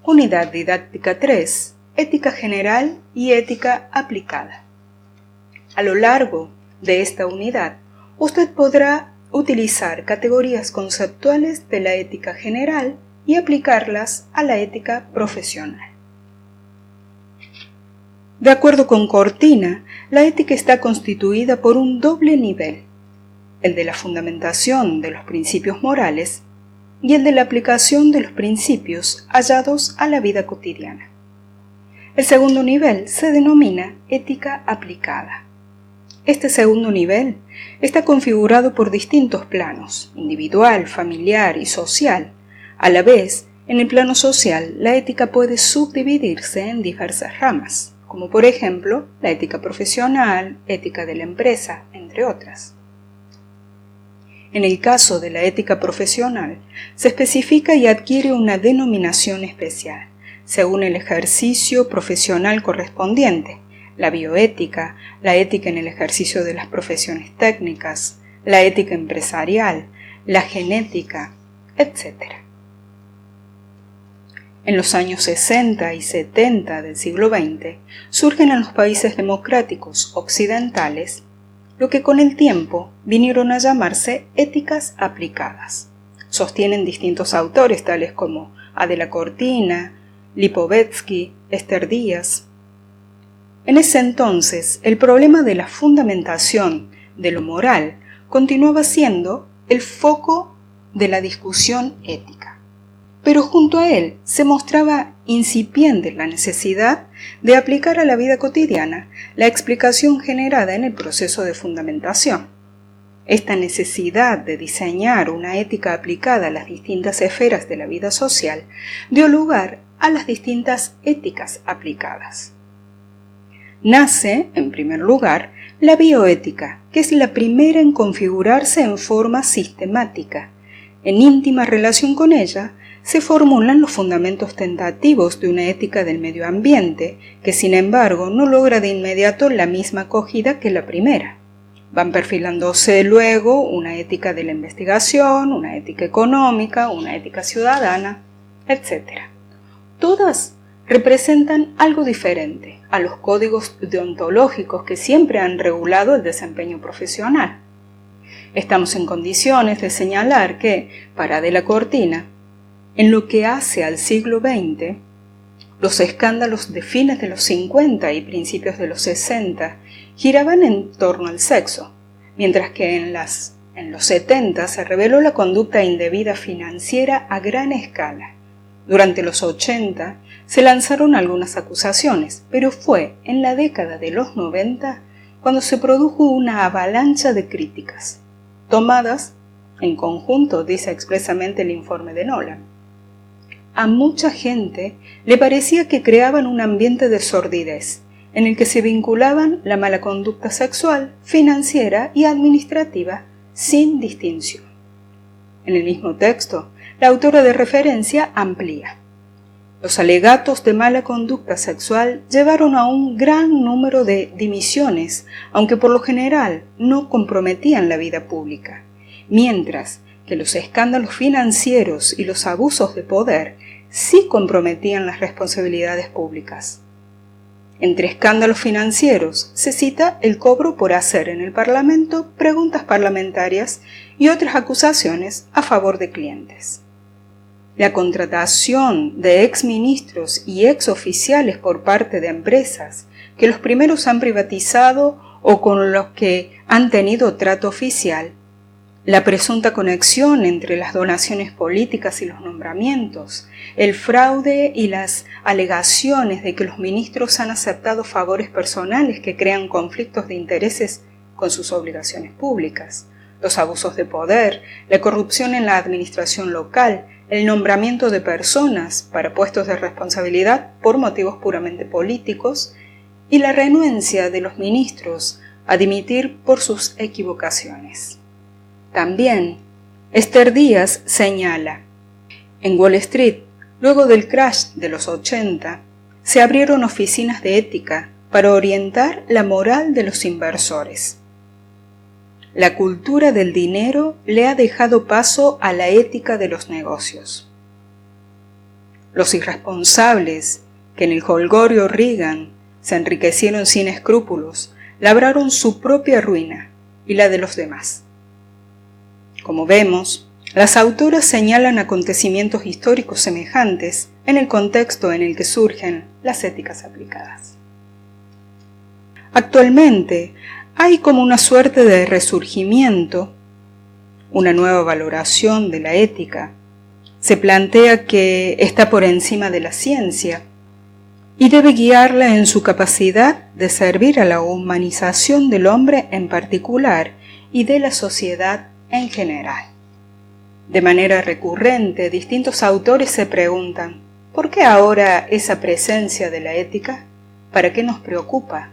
Unidad Didáctica 3, Ética General y Ética Aplicada. A lo largo de esta unidad, usted podrá utilizar categorías conceptuales de la ética general y aplicarlas a la ética profesional. De acuerdo con Cortina, la ética está constituida por un doble nivel, el de la fundamentación de los principios morales y el de la aplicación de los principios hallados a la vida cotidiana. El segundo nivel se denomina ética aplicada. Este segundo nivel está configurado por distintos planos, individual, familiar y social. A la vez, en el plano social, la ética puede subdividirse en diversas ramas, como por ejemplo la ética profesional, ética de la empresa, entre otras. En el caso de la ética profesional, se especifica y adquiere una denominación especial, según el ejercicio profesional correspondiente: la bioética, la ética en el ejercicio de las profesiones técnicas, la ética empresarial, la genética, etc. En los años 60 y 70 del siglo XX surgen en los países democráticos occidentales lo que con el tiempo vinieron a llamarse éticas aplicadas. Sostienen distintos autores tales como Adela Cortina, Lipovetsky, Esther Díaz. En ese entonces, el problema de la fundamentación de lo moral continuaba siendo el foco de la discusión ética. Pero junto a él se mostraba incipiente la necesidad de aplicar a la vida cotidiana la explicación generada en el proceso de fundamentación. Esta necesidad de diseñar una ética aplicada a las distintas esferas de la vida social dio lugar a las distintas éticas aplicadas. Nace, en primer lugar, la bioética, que es la primera en configurarse en forma sistemática. En íntima relación con ella, se formulan los fundamentos tentativos de una ética del medio ambiente, que sin embargo no logra de inmediato la misma acogida que la primera. Van perfilándose luego una ética de la investigación, una ética económica, una ética ciudadana, etc. Todas representan algo diferente a los códigos deontológicos que siempre han regulado el desempeño profesional. Estamos en condiciones de señalar que, para Adela Cortina, en lo que hace al siglo XX, los escándalos de fines de los 50 y principios de los 60 giraban en torno al sexo, mientras que en los 70 se reveló la conducta indebida financiera a gran escala. Durante los 80 se lanzaron algunas acusaciones, pero fue en la década de los 90 cuando se produjo una avalancha de críticas, tomadas en conjunto, dice expresamente el informe de Nolan. A mucha gente le parecía que creaban un ambiente de sordidez, en el que se vinculaban la mala conducta sexual, financiera y administrativa sin distinción. En el mismo texto, la autora de referencia amplía: los alegatos de mala conducta sexual llevaron a un gran número de dimisiones, aunque por lo general no comprometían la vida pública, mientras que los escándalos financieros y los abusos de poder sí comprometían las responsabilidades públicas. Entre escándalos financieros se cita el cobro por hacer en el Parlamento preguntas parlamentarias y otras acusaciones a favor de clientes. La contratación de exministros y exoficiales por parte de empresas que los primeros han privatizado o con los que han tenido trato oficial, la presunta conexión entre las donaciones políticas y los nombramientos, el fraude y las alegaciones de que los ministros han aceptado favores personales que crean conflictos de intereses con sus obligaciones públicas, los abusos de poder, la corrupción en la administración local, el nombramiento de personas para puestos de responsabilidad por motivos puramente políticos y la renuencia de los ministros a dimitir por sus equivocaciones. También, Esther Díaz señala: en Wall Street, luego del crash de los 80, se abrieron oficinas de ética para orientar la moral de los inversores. La cultura del dinero le ha dejado paso a la ética de los negocios. Los irresponsables, que en el jolgorio Reagan se enriquecieron sin escrúpulos, labraron su propia ruina y la de los demás. Como vemos, las autoras señalan acontecimientos históricos semejantes en el contexto en el que surgen las éticas aplicadas. Actualmente hay como una suerte de resurgimiento, una nueva valoración de la ética. Se plantea que está por encima de la ciencia y debe guiarla en su capacidad de servir a la humanización del hombre en particular y de la sociedad en general. De manera recurrente, distintos autores se preguntan, ¿por qué ahora esa presencia de la ética? ¿Para qué nos preocupa?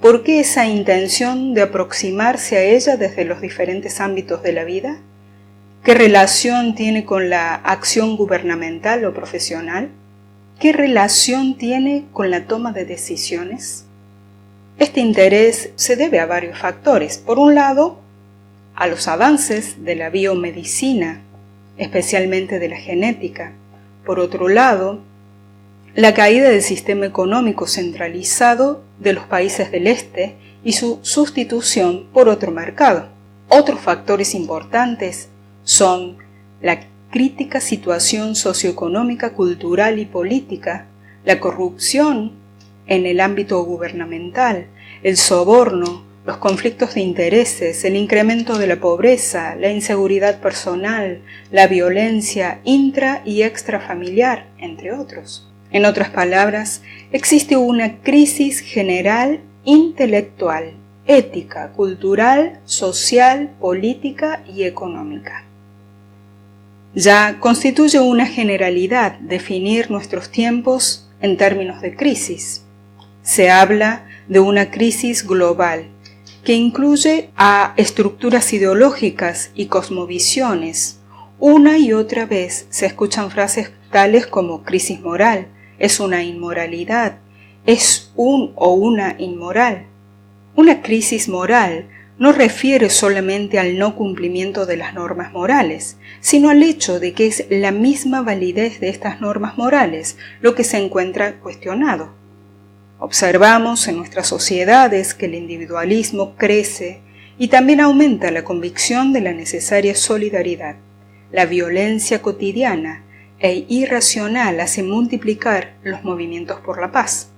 ¿Por qué esa intención de aproximarse a ella desde los diferentes ámbitos de la vida? ¿Qué relación tiene con la acción gubernamental o profesional? ¿Qué relación tiene con la toma de decisiones? Este interés se debe a varios factores. Por un lado, a los avances de la biomedicina, especialmente de la genética. Por otro lado, la caída del sistema económico centralizado de los países del este y su sustitución por otro mercado. Otros factores importantes son la crítica situación socioeconómica, cultural y política, la corrupción en el ámbito gubernamental, el soborno, los conflictos de intereses, el incremento de la pobreza, la inseguridad personal, la violencia intra y extrafamiliar, entre otros. En otras palabras, existe una crisis general intelectual, ética, cultural, social, política y económica. Ya constituye una generalidad definir nuestros tiempos en términos de crisis. Se habla de una crisis global que incluye a estructuras ideológicas y cosmovisiones. Una y otra vez se escuchan frases tales como crisis moral, es una inmoralidad, es un o una inmoral. Una crisis moral no refiere solamente al no cumplimiento de las normas morales, sino al hecho de que es la misma validez de estas normas morales lo que se encuentra cuestionado. Observamos en nuestras sociedades que el individualismo crece y también aumenta la convicción de la necesaria solidaridad. La violencia cotidiana e irracional hace multiplicar los movimientos por la paz.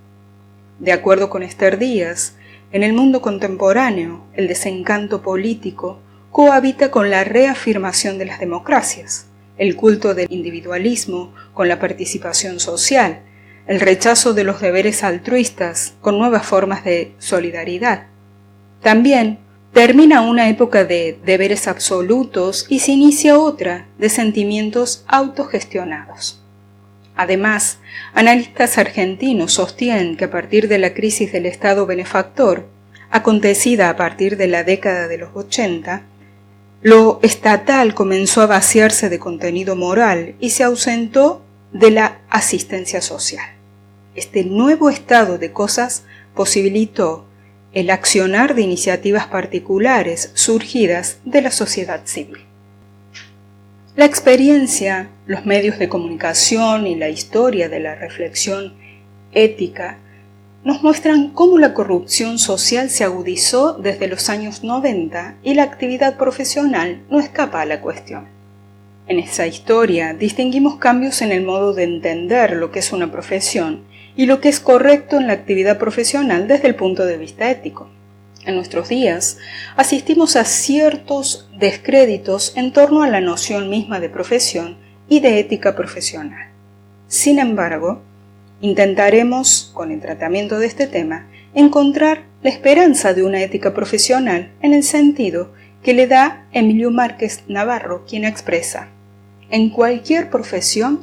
De acuerdo con Esther Díaz, en el mundo contemporáneo, el desencanto político cohabita con la reafirmación de las democracias, el culto del individualismo con la participación social, el rechazo de los deberes altruistas con nuevas formas de solidaridad. También termina una época de deberes absolutos y se inicia otra de sentimientos autogestionados. Además, analistas argentinos sostienen que a partir de la crisis del Estado benefactor, acontecida a partir de la década de los 80, lo estatal comenzó a vaciarse de contenido moral y se ausentó de la asistencia social. Este nuevo estado de cosas posibilitó el accionar de iniciativas particulares surgidas de la sociedad civil. La experiencia, los medios de comunicación y la historia de la reflexión ética nos muestran cómo la corrupción social se agudizó desde los años 90 y la actividad profesional no escapa a la cuestión. En esa historia distinguimos cambios en el modo de entender lo que es una profesión y lo que es correcto en la actividad profesional desde el punto de vista ético. En nuestros días asistimos a ciertos descréditos en torno a la noción misma de profesión y de ética profesional. Sin embargo, intentaremos, con el tratamiento de este tema, encontrar la esperanza de una ética profesional en el sentido que le da Emilio Márquez Navarro, quien expresa: en cualquier profesión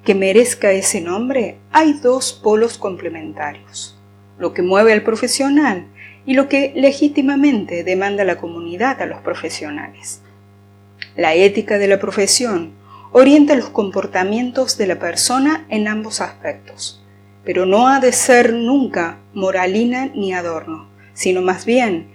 que merezca ese nombre, hay dos polos complementarios: lo que mueve al profesional y lo que legítimamente demanda la comunidad a los profesionales. La ética de la profesión orienta los comportamientos de la persona en ambos aspectos, pero no ha de ser nunca moralina ni adorno, sino más bien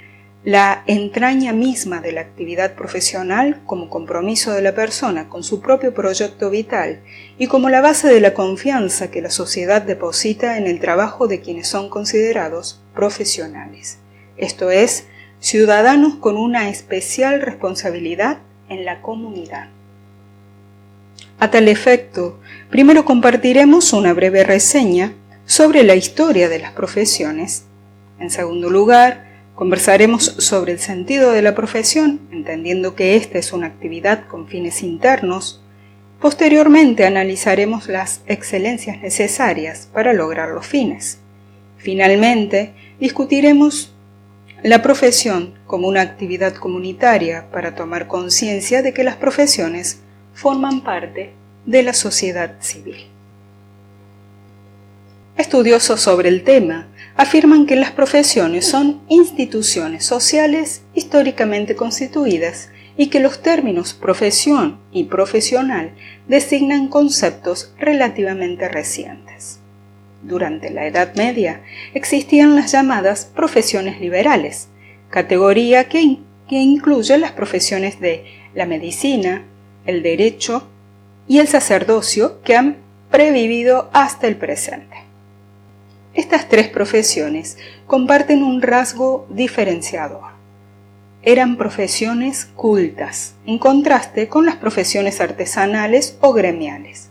la entraña misma de la actividad profesional como compromiso de la persona con su propio proyecto vital y como la base de la confianza que la sociedad deposita en el trabajo de quienes son considerados profesionales, esto es, ciudadanos con una especial responsabilidad en la comunidad. A tal efecto, primero compartiremos una breve reseña sobre la historia de las profesiones. En segundo lugar, conversaremos sobre el sentido de la profesión, entendiendo que esta es una actividad con fines internos. Posteriormente analizaremos las excelencias necesarias para lograr los fines. Finalmente, discutiremos la profesión como una actividad comunitaria para tomar conciencia de que las profesiones forman parte de la sociedad civil. Estudiosos sobre el tema afirman que las profesiones son instituciones sociales históricamente constituidas y que los términos profesión y profesional designan conceptos relativamente recientes. Durante la Edad Media existían las llamadas profesiones liberales, categoría que incluye las profesiones de la medicina, el derecho y el sacerdocio que han previvido hasta el presente. Estas tres profesiones comparten un rasgo diferenciador. Eran profesiones cultas, en contraste con las profesiones artesanales o gremiales.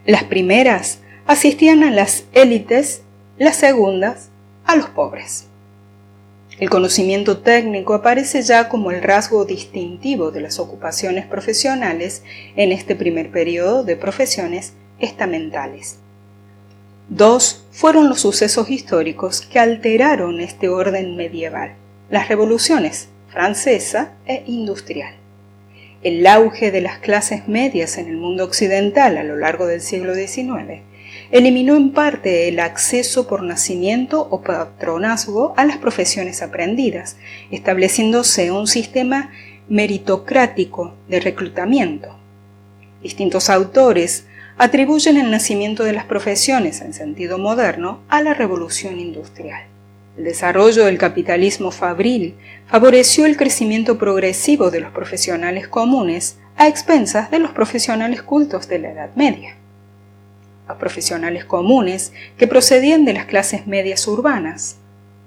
Las primeras asistían a las élites, las segundas a los pobres. El conocimiento técnico aparece ya como el rasgo distintivo de las ocupaciones profesionales en este primer periodo de profesiones estamentales. Dos fueron los sucesos históricos que alteraron este orden medieval: las revoluciones francesa e industrial. El auge de las clases medias en el mundo occidental a lo largo del siglo XIX eliminó en parte el acceso por nacimiento o patronazgo a las profesiones aprendidas, estableciéndose un sistema meritocrático de reclutamiento. Distintos autores atribuyen el nacimiento de las profesiones en sentido moderno a la revolución industrial. El desarrollo del capitalismo fabril favoreció el crecimiento progresivo de los profesionales comunes a expensas de los profesionales cultos de la Edad Media. Los profesionales comunes, que procedían de las clases medias urbanas,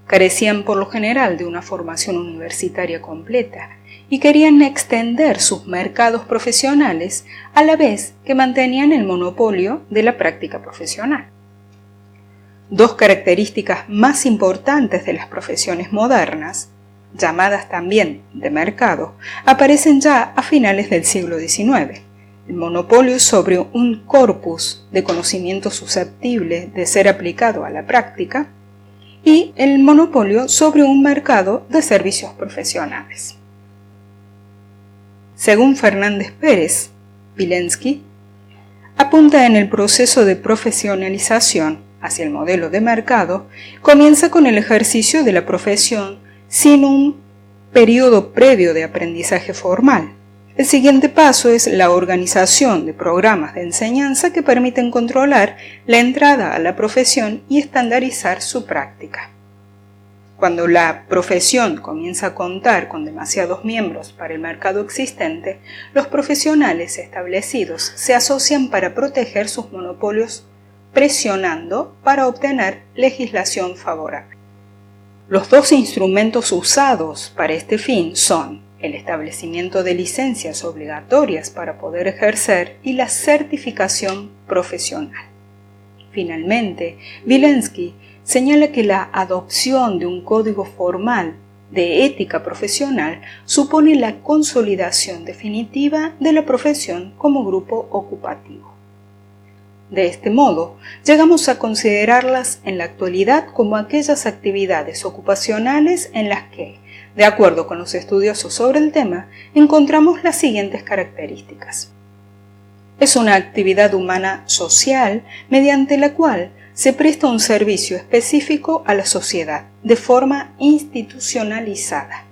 carecían por lo general de una formación universitaria completa y querían extender sus mercados profesionales a la vez que mantenían el monopolio de la práctica profesional. Dos características más importantes de las profesiones modernas, llamadas también de mercado, aparecen ya a finales del siglo XIX. El monopolio sobre un corpus de conocimiento susceptible de ser aplicado a la práctica y el monopolio sobre un mercado de servicios profesionales. Según Fernández Pérez, Vilensky apunta en el proceso de profesionalización hacia el modelo de mercado, comienza con el ejercicio de la profesión sin un periodo previo de aprendizaje formal. El siguiente paso es la organización de programas de enseñanza que permiten controlar la entrada a la profesión y estandarizar su práctica. Cuando la profesión comienza a contar con demasiados miembros para el mercado existente, los profesionales establecidos se asocian para proteger sus monopolios, presionando para obtener legislación favorable. Los dos instrumentos usados para este fin son el establecimiento de licencias obligatorias para poder ejercer y la certificación profesional. Finalmente, Vilensky señala que la adopción de un código formal de ética profesional supone la consolidación definitiva de la profesión como grupo ocupativo. De este modo, llegamos a considerarlas en la actualidad como aquellas actividades ocupacionales en las que, de acuerdo con los estudiosos sobre el tema, encontramos las siguientes características. Es una actividad humana social mediante la cual se presta un servicio específico a la sociedad de forma institucionalizada.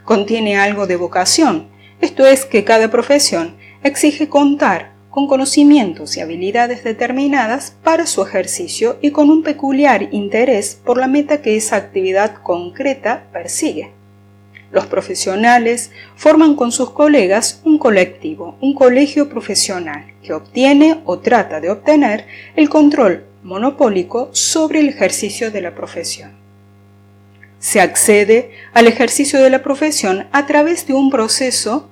Contiene algo de vocación, esto es que cada profesión exige contar con conocimientos y habilidades determinadas para su ejercicio y con un peculiar interés por la meta que esa actividad concreta persigue. Los profesionales forman con sus colegas un colectivo, un colegio profesional, que obtiene o trata de obtener el control monopólico sobre el ejercicio de la profesión. Se accede al ejercicio de la profesión a través de un proceso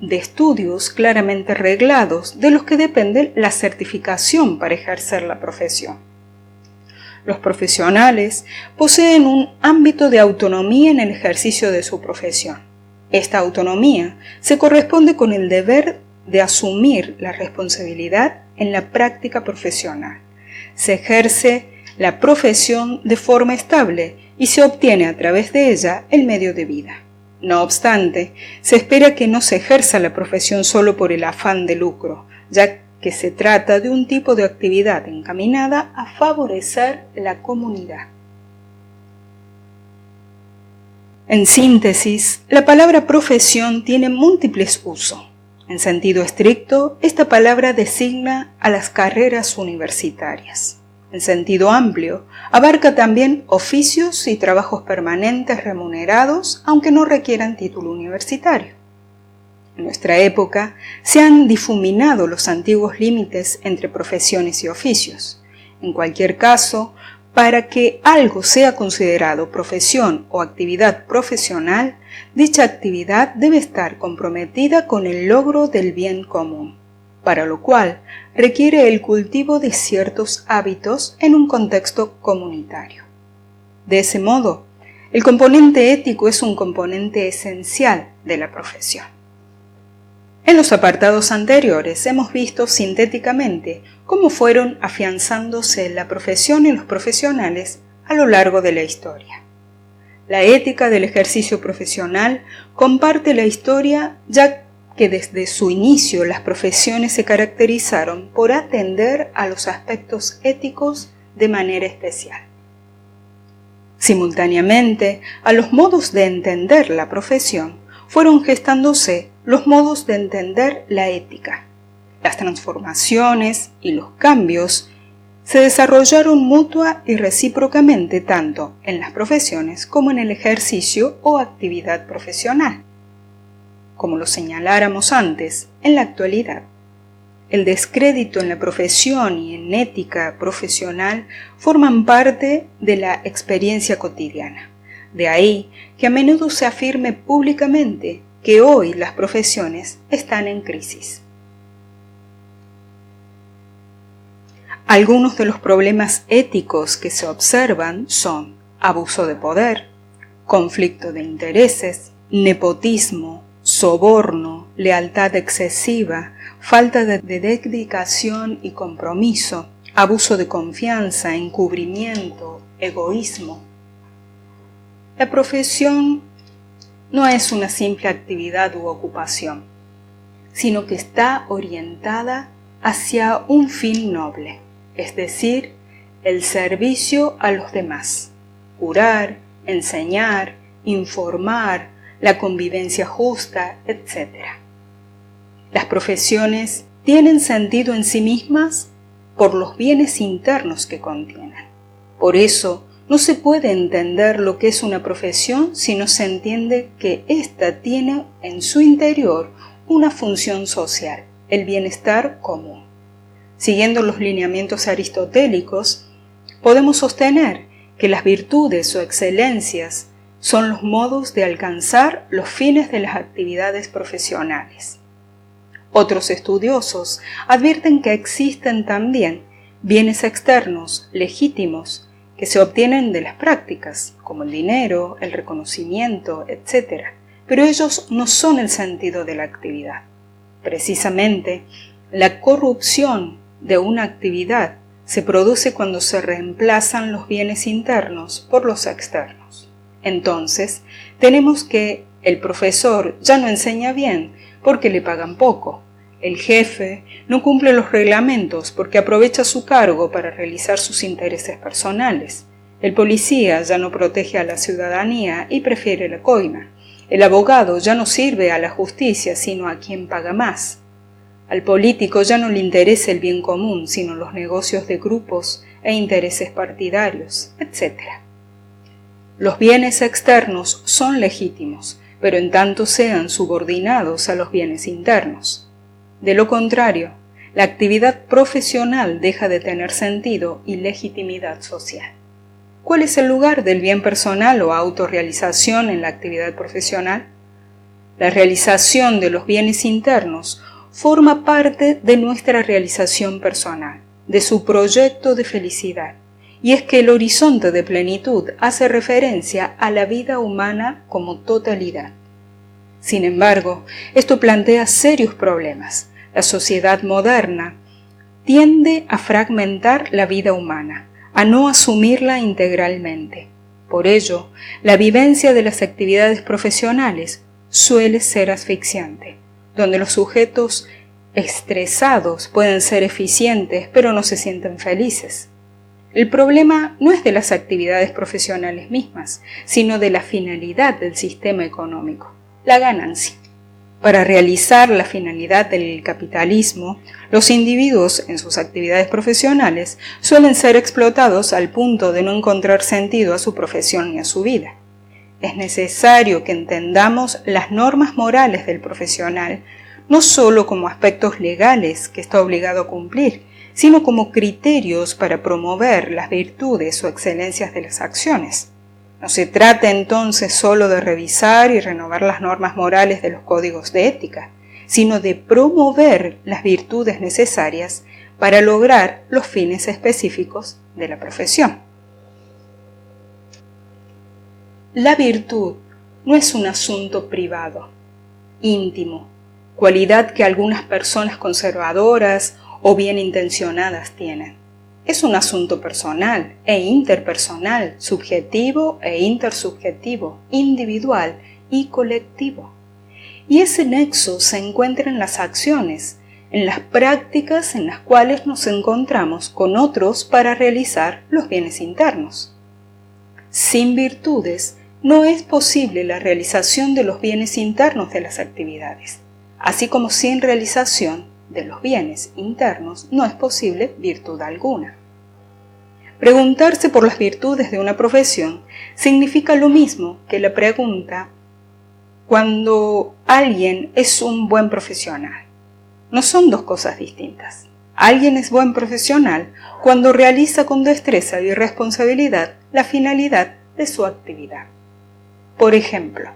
de estudios claramente reglados de los que depende la certificación para ejercer la profesión. Los profesionales poseen un ámbito de autonomía en el ejercicio de su profesión. Esta autonomía se corresponde con el deber de asumir la responsabilidad en la práctica profesional. Se ejerce la profesión de forma estable y se obtiene a través de ella el medio de vida. No obstante, se espera que no se ejerza la profesión solo por el afán de lucro, ya que se trata de un tipo de actividad encaminada a favorecer la comunidad. En síntesis, la palabra profesión tiene múltiples usos. En sentido estricto, esta palabra designa a las carreras universitarias. En sentido amplio, abarca también oficios y trabajos permanentes remunerados, aunque no requieran título universitario. En nuestra época se han difuminado los antiguos límites entre profesiones y oficios. En cualquier caso, para que algo sea considerado profesión o actividad profesional, dicha actividad debe estar comprometida con el logro del bien común, para lo cual requiere el cultivo de ciertos hábitos en un contexto comunitario. De ese modo, el componente ético es un componente esencial de la profesión. En los apartados anteriores hemos visto sintéticamente cómo fueron afianzándose la profesión y los profesionales a lo largo de la historia. La ética del ejercicio profesional comparte la historia, ya que desde su inicio las profesiones se caracterizaron por atender a los aspectos éticos de manera especial. Simultáneamente, a los modos de entender la profesión fueron gestándose los modos de entender la ética. Las transformaciones y los cambios se desarrollaron mutua y recíprocamente tanto en las profesiones como en el ejercicio o actividad profesional. Como lo señaláramos antes, en la actualidad, el descrédito en la profesión y en ética profesional forman parte de la experiencia cotidiana. De ahí que a menudo se afirme públicamente que hoy las profesiones están en crisis. Algunos de los problemas éticos que se observan son abuso de poder, conflicto de intereses, nepotismo, soborno, lealtad excesiva, falta de dedicación y compromiso, abuso de confianza, encubrimiento, egoísmo. La profesión no es una simple actividad u ocupación, sino que está orientada hacia un fin noble, es decir, el servicio a los demás, curar, enseñar, informar, la convivencia justa, etc. Las profesiones tienen sentido en sí mismas por los bienes internos que contienen. Por eso, no se puede entender lo que es una profesión si no se entiende que ésta tiene en su interior una función social, el bienestar común. Siguiendo los lineamientos aristotélicos, podemos sostener que las virtudes o excelencias son los modos de alcanzar los fines de las actividades profesionales. Otros estudiosos advierten que existen también bienes externos, legítimos, que se obtienen de las prácticas, como el dinero, el reconocimiento, etc. Pero ellos no son el sentido de la actividad. Precisamente, la corrupción de una actividad se produce cuando se reemplazan los bienes internos por los externos. Entonces, tenemos que el profesor ya no enseña bien porque le pagan poco. El jefe no cumple los reglamentos porque aprovecha su cargo para realizar sus intereses personales. El policía ya no protege a la ciudadanía y prefiere la coima. El abogado ya no sirve a la justicia sino a quien paga más. Al político ya no le interesa el bien común, sino los negocios de grupos e intereses partidarios, etc. Los bienes externos son legítimos, pero en tanto sean subordinados a los bienes internos. De lo contrario, la actividad profesional deja de tener sentido y legitimidad social. ¿Cuál es el lugar del bien personal o autorrealización en la actividad profesional? La realización de los bienes internos forma parte de nuestra realización personal, de su proyecto de felicidad, y es que el horizonte de plenitud hace referencia a la vida humana como totalidad. Sin embargo, esto plantea serios problemas. La sociedad moderna tiende a fragmentar la vida humana, a no asumirla integralmente. Por ello, la vivencia de las actividades profesionales suele ser asfixiante, donde los sujetos estresados pueden ser eficientes, pero no se sienten felices. El problema no es de las actividades profesionales mismas, sino de la finalidad del sistema económico, la ganancia. Para realizar la finalidad del capitalismo, los individuos en sus actividades profesionales suelen ser explotados al punto de no encontrar sentido a su profesión ni a su vida. Es necesario que entendamos las normas morales del profesional, no solo como aspectos legales que está obligado a cumplir, sino como criterios para promover las virtudes o excelencias de las acciones. No se trata entonces solo de revisar y renovar las normas morales de los códigos de ética, sino de promover las virtudes necesarias para lograr los fines específicos de la profesión. La virtud no es un asunto privado, íntimo, cualidad que algunas personas conservadoras o bien intencionadas tienen. Es un asunto personal e interpersonal, subjetivo e intersubjetivo, individual y colectivo. Y ese nexo se encuentra en las acciones, en las prácticas en las cuales nos encontramos con otros para realizar los bienes internos. Sin virtudes, no es posible la realización de los bienes internos de las actividades, así como sin realización de los bienes internos no es posible virtud alguna. Preguntarse por las virtudes de una profesión significa lo mismo que la pregunta cuando alguien es un buen profesional. No son dos cosas distintas. Alguien es buen profesional cuando realiza con destreza y responsabilidad la finalidad de su actividad. Por ejemplo,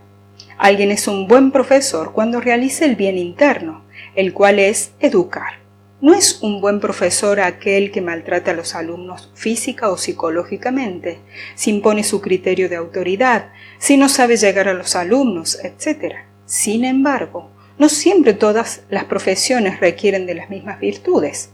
alguien es un buen profesor cuando realiza el bien interno, el cual es educar. No es un buen profesor aquel que maltrata a los alumnos física o psicológicamente, si impone su criterio de autoridad, si no sabe llegar a los alumnos, etc. Sin embargo, no siempre todas las profesiones requieren de las mismas virtudes.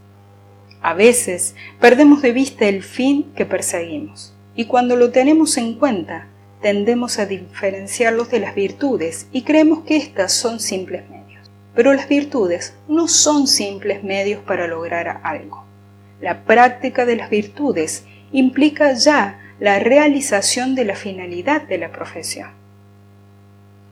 A veces perdemos de vista el fin que perseguimos, y cuando lo tenemos en cuenta, tendemos a diferenciarlos de las virtudes y creemos que éstas son simples medios. Pero las virtudes no son simples medios para lograr algo. La práctica de las virtudes implica ya la realización de la finalidad de la profesión.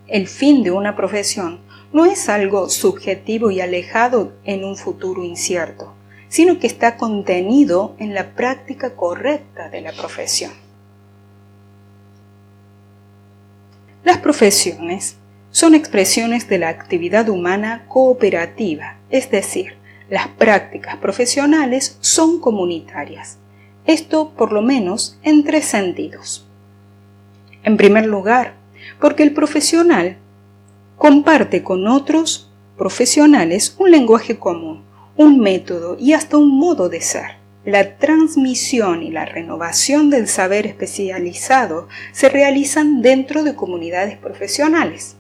El fin de una profesión no es algo subjetivo y alejado en un futuro incierto, sino que está contenido en la práctica correcta de la profesión. Las profesiones son expresiones de la actividad humana cooperativa, es decir, las prácticas profesionales son comunitarias. Esto por lo menos en 3 sentidos. En primer lugar, porque el profesional comparte con otros profesionales un lenguaje común, un método y hasta un modo de ser. La transmisión y la renovación del saber especializado se realizan dentro de comunidades profesionales.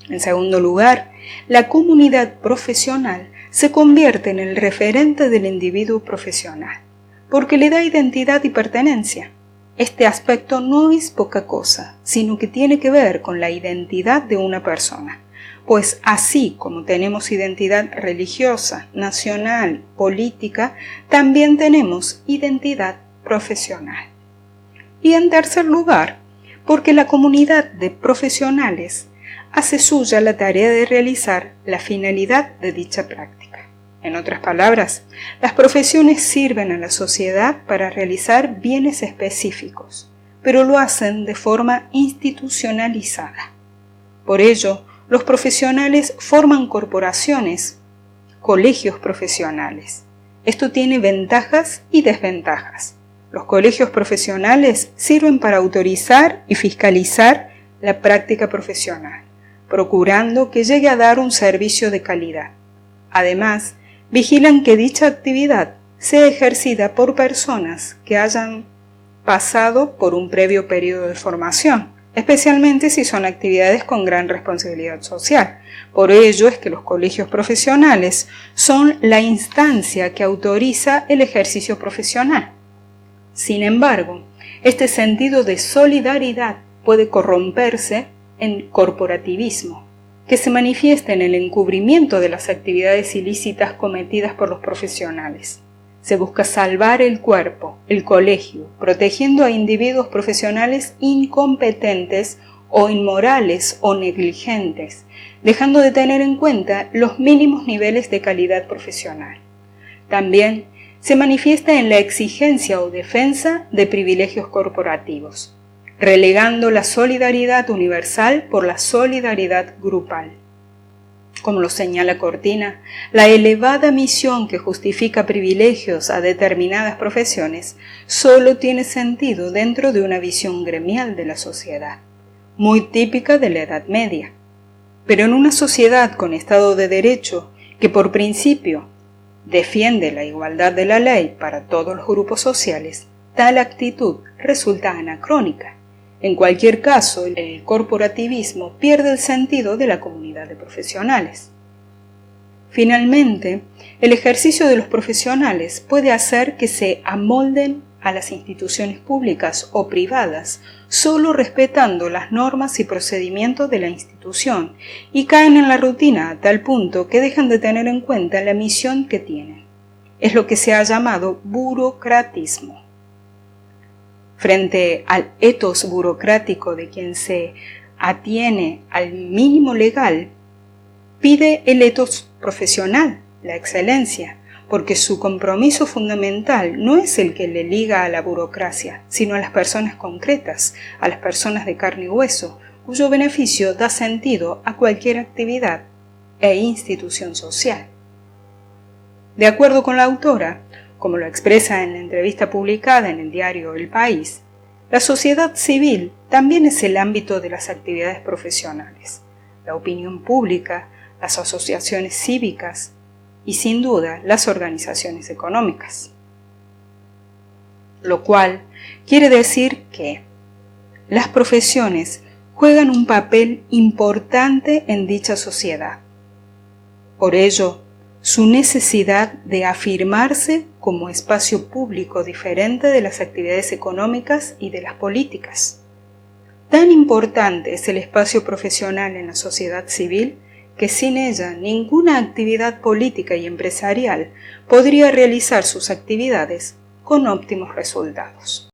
En segundo lugar, la comunidad profesional se convierte en el referente del individuo profesional, porque le da identidad y pertenencia. Este aspecto no es poca cosa, sino que tiene que ver con la identidad de una persona. Pues así como tenemos identidad religiosa, nacional, política, también tenemos identidad profesional. Y en tercer lugar, porque la comunidad de profesionales hace suya la tarea de realizar la finalidad de dicha práctica. En otras palabras, las profesiones sirven a la sociedad para realizar bienes específicos, pero lo hacen de forma institucionalizada. Por ello, los profesionales forman corporaciones, colegios profesionales. Esto tiene ventajas y desventajas. Los colegios profesionales sirven para autorizar y fiscalizar la práctica profesional, procurando que llegue a dar un servicio de calidad. Además, vigilan que dicha actividad sea ejercida por personas que hayan pasado por un previo periodo de formación, especialmente si son actividades con gran responsabilidad social. Por ello es que los colegios profesionales son la instancia que autoriza el ejercicio profesional. Sin embargo, este sentido de solidaridad puede corromperse en corporativismo, que se manifiesta en el encubrimiento de las actividades ilícitas cometidas por los profesionales. Se busca salvar el cuerpo, el colegio, protegiendo a individuos profesionales incompetentes o inmorales o negligentes, dejando de tener en cuenta los mínimos niveles de calidad profesional. También se manifiesta en la exigencia o defensa de privilegios corporativos, relegando la solidaridad universal por la solidaridad grupal. Como lo señala Cortina, la elevada misión que justifica privilegios a determinadas profesiones solo tiene sentido dentro de una visión gremial de la sociedad, muy típica de la Edad Media. Pero en una sociedad con Estado de Derecho que por principio defiende la igualdad de la ley para todos los grupos sociales, tal actitud resulta anacrónica. En cualquier caso, el corporativismo pierde el sentido de la comunidad de profesionales. Finalmente, el ejercicio de los profesionales puede hacer que se amolden a las instituciones públicas o privadas, solo respetando las normas y procedimientos de la institución, y caen en la rutina a tal punto que dejan de tener en cuenta la misión que tienen. Es lo que se ha llamado burocratismo. Frente al etos burocrático de quien se atiene al mínimo legal, pide el etos profesional, la excelencia, porque su compromiso fundamental no es el que le liga a la burocracia, sino a las personas concretas, a las personas de carne y hueso, cuyo beneficio da sentido a cualquier actividad e institución social. De acuerdo con la autora, como lo expresa en la entrevista publicada en el diario El País, la sociedad civil también es el ámbito de las actividades profesionales, la opinión pública, las asociaciones cívicas y, sin duda, las organizaciones económicas. Lo cual quiere decir que las profesiones juegan un papel importante en dicha sociedad. Por ello, su necesidad de afirmarse como espacio público diferente de las actividades económicas y de las políticas. Tan importante es el espacio profesional en la sociedad civil que sin ella ninguna actividad política y empresarial podría realizar sus actividades con óptimos resultados.